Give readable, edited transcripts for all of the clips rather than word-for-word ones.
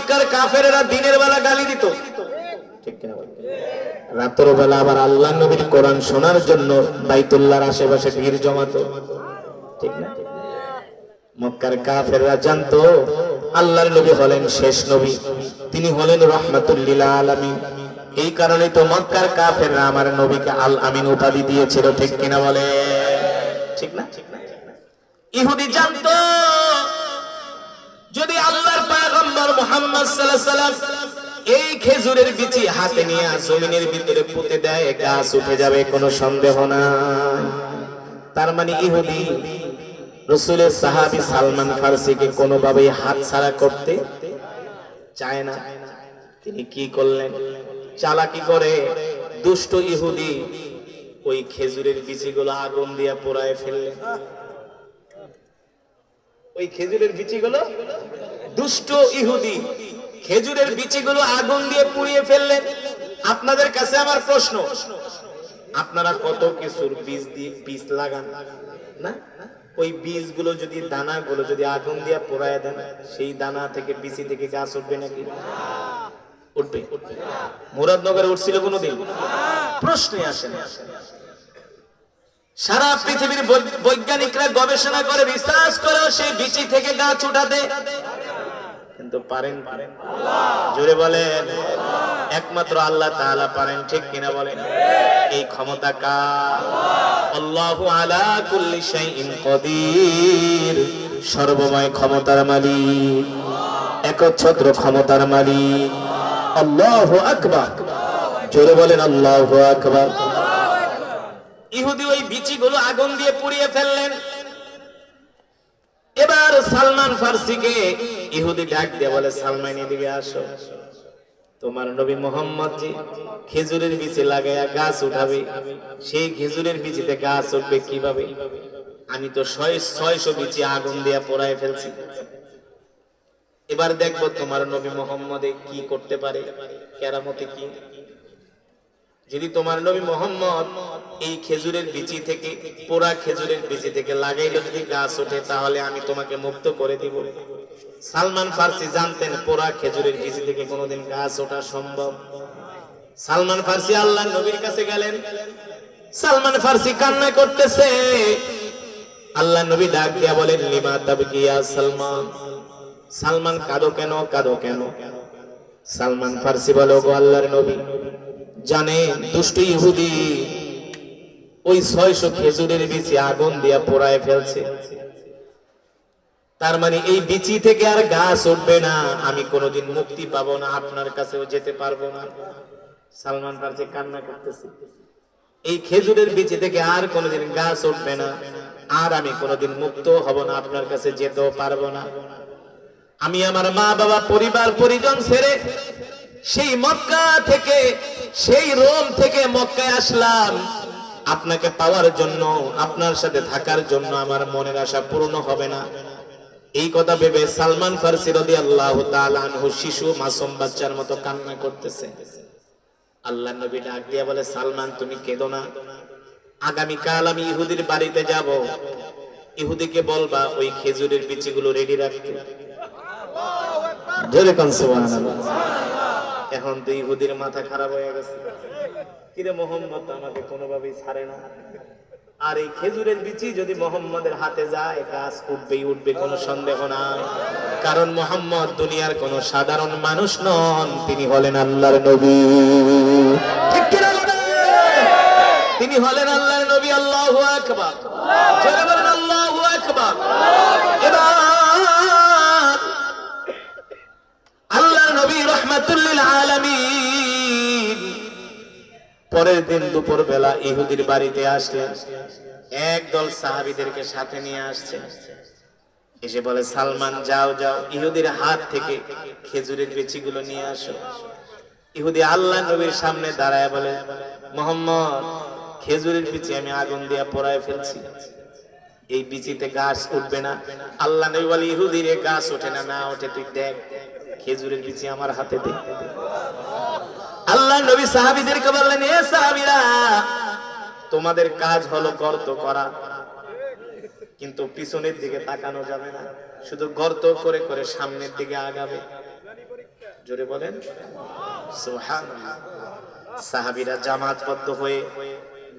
মক্কার কাফেরেরা দিনের বেলা গালি দিত, ঠিক কিনা বল? রাতের বেলা আবার আল্লাহর নবীর কোরআন শোনার জন্য বাইতুল্লাহর আশেপাশে ভিড় জমাতো, ঠিক না? মক্কার কাফেররা জানতো আল্লাহর নবী হলেন শেষ নবী, তিনি হলেন রাহমাতুল লিল আলামিন। এই কারণে তো মক্কার কাফেররা আমার নবীকে আল আমিন উপাধি দিয়েছিল, ঠিক কিনা বলে? ঠিক না? ইহুদি জানতো যদি আল্লাহর পয়গম্বর মুহাম্মদ সাল্লাল্লাহু আলাইহি ওয়াসাল্লাম এই খেজুরের বিচি হাতে নিয়ে জমিনের ভিতরে পুঁতে দেয়, গাছ উঠে যাবে, কোনো সন্দেহ নাই। তার মানে ইহুদি রাসূলের সাহাবী সালমান ফারসিকে কোনোভাবেই হাতছাড়া করতে চায় না। তিনি কি করলেন? চালাকি করে দুষ্ট ইহুদি ওই খেজুরের বিচিগুলো আগুন দিয়ে পোড়ায় ফেললেন। ওই খেজুরের বিচিগুলো, দুষ্ট ইহুদি খেজুরের বিচিগুলো আগুন দিয়ে পুড়িয়ে ফেললেন। আপনাদের কাছে আমার প্রশ্ন, আপনারা কত কিছুর বীজ দিয়ে বীজ লাগান না? ওই বীজগুলো যদি, দানাগুলো যদি আগুন দিয়ে পোড়ায় দেন, সেই দানা থেকে বিচি থেকে গাছ উঠবে নাকি? উঠবে? মুরাদনগরে উঠছিল কোনোদিন? প্রশ্নই আসে না। সারা পৃথিবীর বৈজ্ঞানিকরা গবেষণা করে, রিসার্চ করে সেই বিচি থেকে গাছ উঠাতে, কিন্তু পারেন? জোরে বলেন। একমাত্র আল্লাহ তাআলা পারেন, ঠিক কিনা বলেন? এই ক্ষমতা কার? আল্লাহু আলা কুল্লি শাইইন কাদির, সর্বময় ক্ষমতার মালিক, একচ্ছত্র ক্ষমতার মালিক। আল্লাহু আকবার, জোরে বলেন আল্লাহু আকবার। ইহুদি ওই বিচিগুলো আগুন দিয়ে পুড়িয়ে ফেললেন। এবার সালমান ফারসিকে ইহুদি ডাক দিয়ে বলে, সালমান এদিকে আসো, তোমার নবী মুহাম্মদ জি খেজুরের বিচি লাগায়া গাছ উঠাবে, সেই খেজুরের বিচিতে গাছ উঠবে কিভাবে? আমি তো 600 বিচি আগুন দিয়ে পোড়ায় ফেলছি। এবার দেখবো তোমার নবী মুহাম্মদ কি করতে পারে, কেরামতি কি। যদি তোমার নবী মুহাম্মদ এই খেজুরের বিচি থেকে, পোড়া খেজুরের বিচি থেকে লাগাইলে যদি গাছ ওঠে, তাহলে আমি তোমাকে মুক্ত করে দিব। সালমান ফারসি জানতেন পোড়া খেজুরের বিচি থেকে কোনোদিন গাছ ওঠা সম্ভব। সালমান ফারসি আল্লাহর নবীর কাছে গেলেন। সালমান ফারসি কান্না করতেছে। আল্লাহর নবী ডাক দিয়া বলেন, লিমা তাবকি ইয়া সালমান, সালমান কাঁদো কেন, কাঁদো কেন? সালমান ফারসি বলে, ওগো আল্লাহর নবী, জানে দুষ্ট ইহুদি ওই 600 খেজুরের বিচি আগুন দিয়া পোড়ায় ফেলছে, তার মানে এই বিচি থেকে আর গাছ উঠবে না, আমি কোনোদিন মুক্তি পাবো না, আপনার কাছেও যেতে পারবো না। সালমান ফারসি কান্না করতেছে, এই খেজুরের বিচি থেকে আর কোনোদিন গাছ উঠবে না, আর আমি কোনোদিন মুক্ত হব না, আপনার কাছে যেতেও পারবো না। আমি আমার মা বাবা পরিবার পরিজন ছেড়ে সেই মক্কা থেকে, সেই রোম থেকে মক্কায় আসলাম আপনাকে পাওয়ার জন্য, আপনার সাথে থাকার জন্য। আমার মনের আশা পূর্ণ হবে না। এই কথা ভেবে সালমান ফারসি রাদিয়াল্লাহু তাআলা আনহু শিশু মাসুম বাচ্চার মতো কান্না করতেছে। আল্লাহর নবী ডাক দিয়া বলে, সালমান তুমি কেঁদো না, আগামী কাল আমি ইহুদির বাড়িতে যাব, ইহুদিকে বলবা ওই খেজুরের বিচিগুলো রেডি রাখতে। জোরে কোন সুবহানাল্লাহ। এখন তো ইহুদির মাথা খারাপ হয়ে গেছে, কিরে মুহাম্মদ আমাকে কোনোভাবেই ছাড়ে না, আর এই খেজুরের বিচি যদি মুহাম্মদের হাতে যায় গাছ উঠবেই উঠবে, কোনো সন্দেহ নাই। কারণ মুহাম্মদ দুনিয়ার কোনো সাধারণ মানুষ নন, তিনি হলেন আল্লাহর নবী, ঠিক কি না? তিনি হলেন আল্লাহর নবী। আল্লাহু আকবার, জোরে বলেন আল্লাহু আকবার। এবার আল্লাহর নবী রাহমাতুল লিল আলামিন পরের দিন দুপুর বেলা ইহুদির বাড়িতে আসলেন। একদল সাহাবীদেরকে সাথে নিয়ে আসছে। এসে বলে, সালমান যাও যাও ইহুদির হাত থেকে খেজুরের বিচিগুলো নিয়ে আসো। ইহুদি আল্লাহর নবীর সামনে দাঁড়ায় বলে, মুহাম্মদ খেজুরের বিচি আমি আগুন দিয়ে পোড়ায় ফেলছি, এই বিচিতে গাছ উঠবে না। আল্লাহর নবী বলে, ইহুদির গাছ ওঠে না, না ওঠে তুই দেখ, খেজুরের বিচি আমার হাতে দে। আল্লাহর নবী সাহাবীদেরকে বললেন, এ সাহাবীরা, তোমাদের কাজ হলো গর্ত করা, কিন্তু পিছনের দিকে তাকানো যাবে না, শুধু গর্ত করে করে সামনের দিকে আগাবে। জোরে বলেন সুবহানাল্লাহ। সাহাবীরা জামাতবদ্ধ হয়ে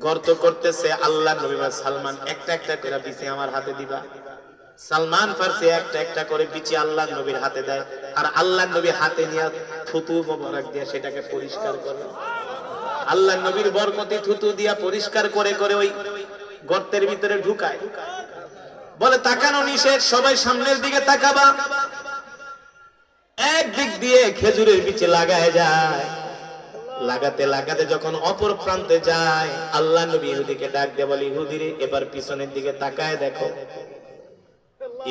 গর্ত করতেছে, আল্লাহ নবী বা সালমান একটা একটা করে বিচি আমার হাতে দিবা। সালমান ফারসি একটা একটা করে বিচি আল্লাহ নবীর হাতে দেয়, আর আল্লাহ নবী হাতে নিয়ে থুতু মোবারক দিয়ে সেটাকে পরিষ্কার করে। আল্লাহ নবীর বরকতি থুতু দিয়া পরিষ্কার করে করে ওই গর্তের ভিতরে ঢুকায়। বলে তাকানো নিষেধ, সবাই সামনের দিকে তাকাবা। একদিক দিয়ে খেজুরের বিচি লাগায় যায়, লাগাতে লাগাতে যখন অপর প্রান্তে যায়, আল্লাহ নবী ইহুদিকে ডাক দিয়ে বলে, ইহুদি রে, এবার পিছনের দিকে তাকায় দেখো।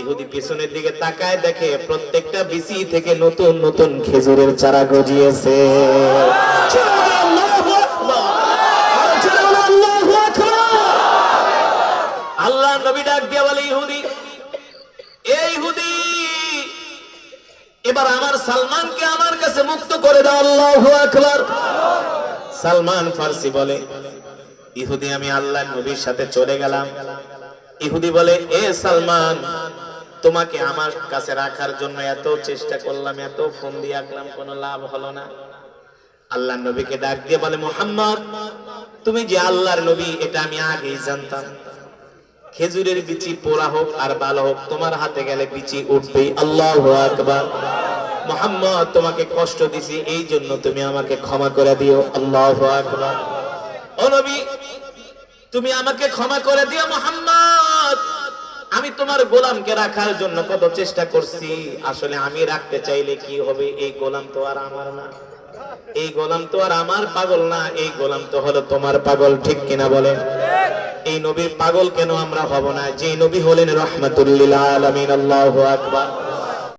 ইহুদি পিছনের দিকে তাকায়, দেখে প্রত্যেকটা বিচি থেকে নতুন নতুন খেজুরের চারা গজিয়েছে। আল্লাহ নবী ডাক দিয়ে বলে, ইহুদি, এই ইহুদি, এবার আমার সালমানকে আমার কাছে মুক্ত করে দাও। আল্লাহু আকবার। সালমান ফারসি বলে, ইহুদি, আমি আল্লাহ নবীর সাথে চলে গেলাম। ইহুদি বলে, এ সালমান, তোমাকে আমার কাছে রাখার জন্য এত চেষ্টা করলাম, এত ফোন দিয়ে আঁকলাম, কোনো লাভ হলো না। আল্লাহ নবীকে ডাক দিয়ে বলে, মুহাম্মদ, তুমি যে আল্লাহর নবী এটা আমি আগেই জানতাম। খেজুরের বিচি পোড়া হোক আর ভালো হোক, তোমার হাতে গেলে বিচি উঠবেই। আল্লাহু আকবার। মুহাম্মদ, তোমাকে কষ্ট দিছি, এই জন্য তুমি আমাকে ক্ষমা করে দিও। আল্লাহু আকবার। ও নবী, তুমি আমাকে ক্ষমা করে দিও। মুহাম্মদ, আমি তোমার গোলামকে রাখার জন্য কত চেষ্টা করছি, আসলে আমি রাখতে চাইলে কি হবে, এই গোলাম তো আর আমার না, এই গোলাম তো আর আমার পাগল না, এই গোলাম তো হলো তোমার পাগল। ঠিক কিনা বলেন? এই নবীর পাগল কেন আমরা হব না, যে নবী হলেন রাহমাতুল লিল আলামিন। আল্লাহু আকবার।